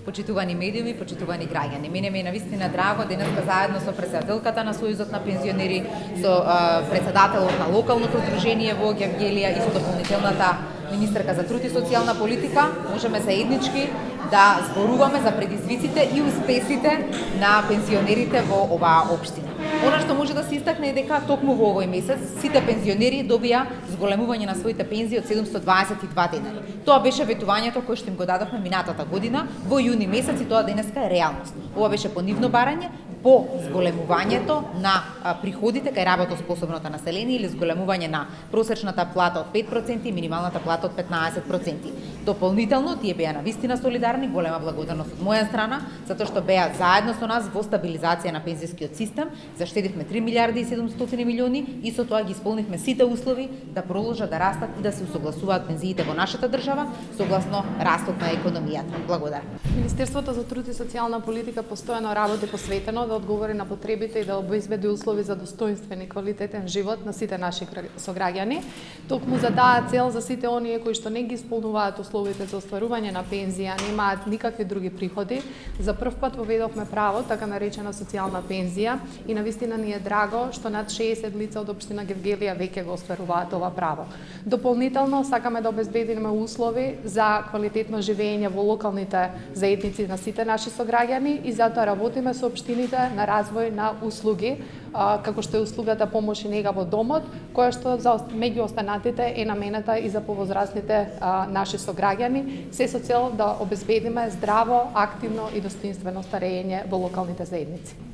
Почитувани медиуми, почитувани граѓани. Мене ми е навистина драго денеска заедно со председателката на Сојузот на пензионери, со председателот на локалното здружение во Гевгелија и со дополнителната министерка за труд и социјална политика можеме заеднички да зборуваме за предизвиците и успесите на пензионерите во оваа општина. Она што може да се истакне е дека токму во овој месец сите пензионери добија зголемување на своите пензии од 722 денари. Тоа беше ветувањето кое што им го дадовме минатата година во јуни месец и тоа денеска е реалност. Ова беше по нивно барање, по зголемувањето на приходите кај работоспособното население или зголемување на просечната плата од 5% и минималната плата од 15%. Дополнително тие беа навистина солидарни, голема благодарност од моја страна, затоа што беа заедно со нас во стабилизација на пензискиот систем, заштедивме 3 милиарди и 700 милиони и со тоа ги исполнивме сите услови да продолжат да растат и да се усогласуваат пензиите во нашата држава согласно растот на економијата. Благодарам. Министерството за труд и социјална политика постојано работи посветено да одговори на потребите и да обезбеди услови за достоинствен и квалитетен живот на сите наши сограѓани. Токму за таа цел, за сите оние кои што не ги исполнуваат условите за остварување на пензија, немаат никакви други приходи, за прв пат воведовме право, така наречена социјална пензија и навистина ни е драго што над 60 лица од општина Гевгелија веќе го остваруваат ова право. Дополнително сакаме да обезбедиме услови за квалитетно живење во локалните заедници на сите наши сограѓани и затоа работиме со општините на развој на услуги, како што е услугата помош и нега во домот, која што за меѓу останатите е наменета и за повозрастните наши сограѓани, се со цел да обезбедиме здраво, активно и достоинствено старење во локалните заедници.